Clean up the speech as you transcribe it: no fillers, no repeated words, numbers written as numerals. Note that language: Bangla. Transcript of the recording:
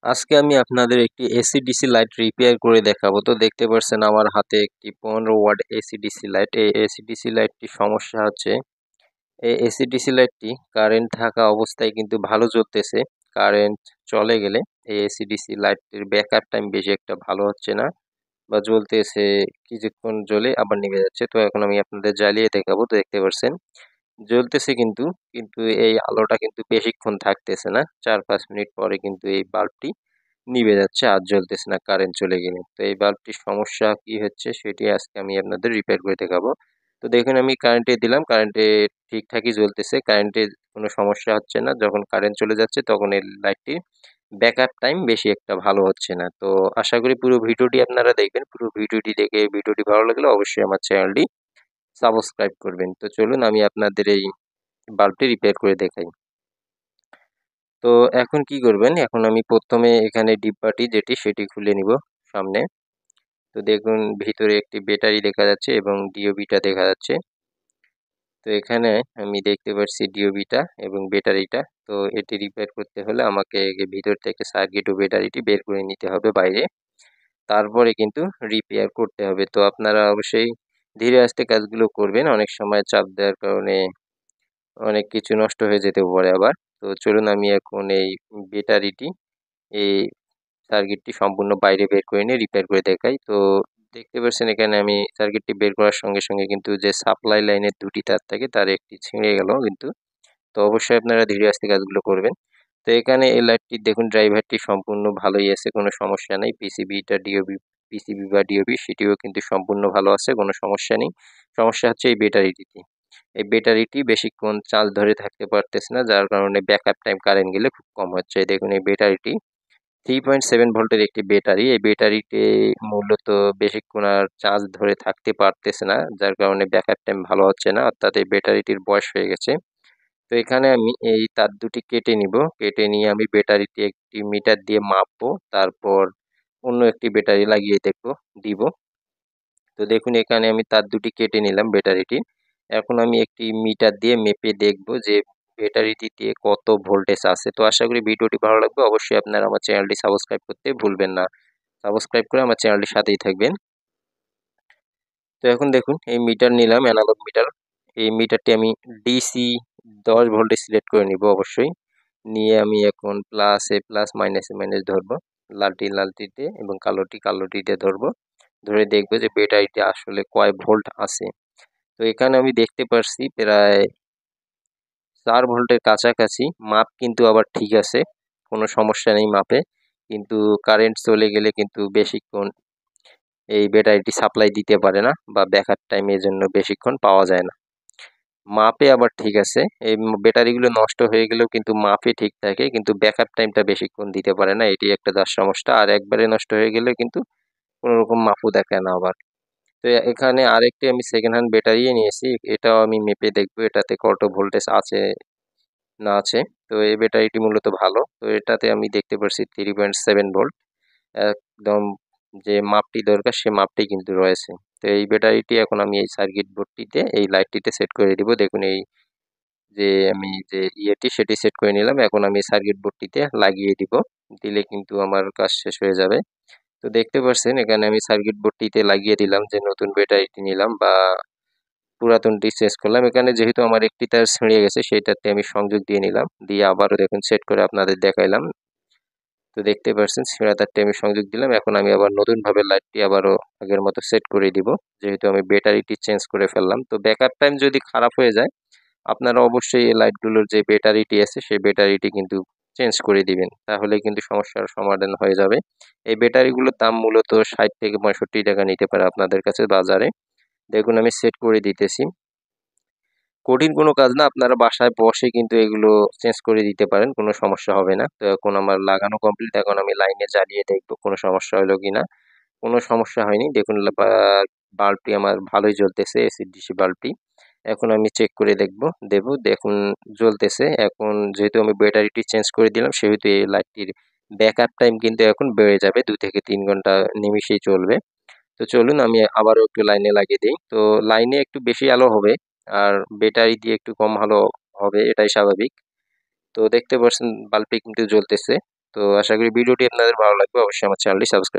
আজকে আমি আপনাদের একটি এসি/ডিসি লাইট রিপেয়ার করে দেখাবো। তো দেখতে পাচ্ছেন আমার হাতে একটি 15 ওয়াট এসি/ডিসি লাইট। এই এসি/ডিসি লাইটটি সমস্যা হচ্ছে, এই এসি/ডিসি লাইটটি কারেন্ট থাকা অবস্থায় কিন্তু ভালো জ্বলতেছে। কারেন্ট চলে গেলে এই এসি/ডিসি লাইটটির ব্যাকআপ টাইম বেশি একটা ভালো হচ্ছে না, বা জ্বলতেছে কিছুক্ষণ জ্বলে আবার নিভে যাচ্ছে। তো এখন আমি আপনাদের জ্বালিয়ে দেখাবো। তো দেখতে পাচ্ছেন জ্বলতেছে, কিন্তু কিন্তু এই আলোটা কিন্তু বেশিক্ষণ থাকতেছে না। 4-5 মিনিট পরে কিন্তু এই বাল্বটি নিভে যাচ্ছে, আর জ্বলতেছে না কারেন্ট চলে গেলে। তো এই বাল্বটির সমস্যা কি হচ্ছে সেটি আজকে আমি আপনাদের রিপেয়ার করে দেখাবো। তো দেখুন, আমি কারেন্টে দিলাম, কারেন্টে ঠিকঠাকই জ্বলতেছে, কারেন্টে কোনো সমস্যা হচ্ছে না। যখন কারেন্ট চলে যাচ্ছে তখন এই লাইটটি ব্যাকআপ টাইম বেশি একটা ভালো হচ্ছে না। তো আশা করি পুরো ভিডিওটি আপনারা দেখবেন। পুরো ভিডিওটি দেখে ভিডিওটি ভালো লাগলে অবশ্যই আমার চ্যানেলটি সাবস্ক্রাইব করবেন। তো চলুন আমি আপনাদের এই বাল্বটি রিপেয়ার করে দেখাই। তো এখন কি করবেন, এখন আমি প্রথমে এখানে ডিব্বাটি যেটি সেটি খুলে নিব সামনে। তো দেখুন ভিতরে একটি ব্যাটারি দেখা যাচ্ছে এবং ডিওবিটা দেখা যাচ্ছে। তো এখানে আমি দেখতে পাচ্ছি ডিওবিটা এবং ব্যাটারিটা। তো এটি রিপেয়ার করতে হলে আমাকে ভিতর থেকে সার্কিট ও ব্যাটারিটি বের করে নিতে হবে বাইরে, তারপরে কিন্তু রিপেয়ার করতে হবে। তো আপনারা অবশ্যই ধীরে আস্তে কাজগুলো করবেন, অনেক সময় চাপ দেওয়ার কারণে অনেক কিছু নষ্ট হয়ে যেতে পারে আবার। তো চলুন আমি এখন এই ব্যাটারিটি, এই সার্কিটটি সম্পূর্ণ বাইরে বের করে নিয়ে রিপেয়ার করে দেখাই। তো দেখতে পাচ্ছেন এখানে আমি সার্কিটটি বের করার সঙ্গে সঙ্গে কিন্তু যে সাপ্লাই লাইনের দুটি তার থাকে তার একটি ছিঁড়ে গেল কিন্তু। তো অবশ্যই আপনারা ধীরে আস্তে কাজগুলো করবেন। তো এখানে এই লাইটটি দেখুন, ড্রাইভারটি সম্পূর্ণ ভালোই আছে, কোনো সমস্যা নেই। পিসিবি বা ডিওবি সেটিও কিন্তু সম্পূর্ণ ভালো আছে, কোনো সমস্যা নেই। সমস্যা হচ্ছে এই ব্যাটারিটিতে। এই ব্যাটারিটি বেশিক্ষণ চার্জ ধরে থাকতে পারতেছে না, যার কারণে ব্যাকআপ টাইম কারেন্ট গেলে খুব কম হচ্ছে। দেখুন এই ব্যাটারিটি 3.7 ভোল্টের একটি ব্যাটারি। এই ব্যাটারিতে মূলত বেশিক্ষণ আর চার্জ ধরে থাকতে পারতেছে না, যার কারণে ব্যাকআপ টাইম ভালো হচ্ছে না, অর্থাৎ এই ব্যাটারিটির বয়স হয়ে গেছে। তো এখানে আমি এই তার দুটি কেটে নিব, কেটে নিয়ে আমি ব্যাটারিটি একটি মিটার দিয়ে মাপবো, তারপর অন্য একটি ব্যাটারি লাগিয়ে দিব। তো দেখুন এখানে আমি তার দুটি কেটে নিলাম ব্যাটারিটি। এখন আমি একটি মিটার দিয়ে মেপে দেখব যে ব্যাটারিটিতে কত ভোল্টেজ আছে। তো আশা করি ভিডিওটি ভালো লাগবে। অবশ্যই আপনারা আমার চ্যানেলটি সাবস্ক্রাইব করতে ভুলবেন না। সাবস্ক্রাইব করে আমার চ্যানেলটির সাথেই থাকবেন। তো এখন দেখুন এই মিটার নিলাম, অ্যানালগ মিটার। এই মিটারটি আমি ডিসি 10 ভোল্টে সিলেক্ট করে নিব অবশ্যই। নিয়ে আমি এখন প্লাসে প্লাস, মাইনাসে মাইনাস ধরবো, লালটি লালটিতে এবং কালোটি কালোটিতে ধরবো। ধরে দেখবো যে ব্যাটারিতে আসলে কয় ভোল্ট আছে। তো এখানে আমি দেখতে পাচ্ছি প্রায় 4 ভোল্টের কাছাকাছি। মাপ কিন্তু আবার ঠিক আছে, কোনো সমস্যা নেই মাপে। কিন্তু কারেন্ট চলে গেলে কিন্তু বেশিক্ষণ এই ব্যাটারিটি সাপ্লাই দিতে পারে না, বা ব্যাকআপ টাইম এর জন্য বেশিক্ষণ পাওয়া যায় না। মাপে আবার ঠিক আছে, এই ব্যাটারিগুলো নষ্ট হয়ে গেলেও কিন্তু মাপে ঠিক থাকে, কিন্তু ব্যাকআপ টাইমটা বেশিক্ষণ দিতে পারে না, এটি একটা তার সমস্যা। আর একবারে নষ্ট হয়ে গেলে কিন্তু কোনো রকম মাপও দেখায় না আবার। তো এখানে আরেকটি আমি সেকেন্ড হ্যান্ড ব্যাটারি নিয়েছি, এটাও আমি মেপে দেখবো এটাতে কত ভোল্টেজ আছে না আছে। তো এই ব্যাটারিটি মূলত ভালো। তো এটাতে আমি দেখতে পাচ্ছি 3.7 ভোল্ট, একদম যে মাপটি দরকার সে মাপটি কিন্তু রয়েছে। তো এই ব্যাটারিটি এখন আমি এই সার্কিট বোর্ডটিতে, এই লাইটটিতে সেট করে দিব। দেখুন এই যে আমি যে ইয়েটি সেটি সেট করে নিলাম, এখন আমি সার্কিট বোর্ডটিতে লাগিয়ে দিব। দিলে কিন্তু আমার কাজ শেষ হয়ে যাবে। তো দেখতে পাচ্ছেন এখানে আমি সার্কিট বোর্ডটিতে লাগিয়ে দিলাম, যে নতুন ব্যাটারিটি নিলাম বা পুরাতনটি চেঞ্জ করলাম। এখানে যেহেতু আমার একটি তার ছিঁড়ে গেছে সেইটাতে আমি সংযোগ দিয়ে নিলাম, দিয়ে আবারও দেখুন সেট করে আপনাদের দেখাইলাম। তো দেখতে পাচ্ছেন ছেঁড়া তারটি আমি সংযোগ দিলাম। এখন আমি আবার নতুনভাবে লাইটটি আবারও আগের মতো সেট করে দিব, যেহেতু আমি ব্যাটারিটি চেঞ্জ করে ফেললাম। তো ব্যাকআপ টাইম যদি খারাপ হয়ে যায়, আপনারা অবশ্যই এই লাইটগুলোর যে ব্যাটারিটি আছে সেই ব্যাটারিটি কিন্তু চেঞ্জ করে দিবেন, তাহলে কিন্তু সমস্যার সমাধান হয়ে যাবে। এই ব্যাটারিগুলোর দাম মূলত 60 থেকে 65 টাকা নিতে পারে আপনাদের কাছে বাজারে। দেখুন আমি সেট করে দিতেছি। কঠিন কোনো কাজ না, আপনারা বাসায় বসে কিন্তু এগুলো চেঞ্জ করে দিতে পারেন, কোনো সমস্যা হবে না। তো এখন আমার লাগানো কমপ্লিট, এখন আমি লাইনে জ্বালিয়ে দেখবো কোনো সমস্যা হলো কিনা। কোনো সমস্যা হয়নি, দেখুন বাল্বটি আমার ভালোই জ্বলতেছে, এসি/ডিসি বাল্বটি। এখন আমি চেক করে দেখুন জ্বলতেছে। এখন যেহেতু আমি ব্যাটারিটি চেঞ্জ করে দিলাম, সেহেতু এই লাইটটির ব্যাকআপ টাইম কিন্তু এখন বেড়ে যাবে, 2 থেকে 3 ঘন্টা নিমিষেই চলবে। তো চলুন আমি আবারও একটু লাইনে লাগিয়ে দিই। তো লাইনে একটু বেশি আলো হবে, আর ব্যাটারি দিয়ে একটু কম আলো হবে, এটাই স্বাভাবিক। তো দেখতে পাচ্ছেন বাল্বটি কিন্তু জ্বলতেছে। তো আশা করি ভিডিওটি আপনাদের ভালো লাগবে, অবশ্যই আমার চ্যানেলটি সাবস্ক্রাইব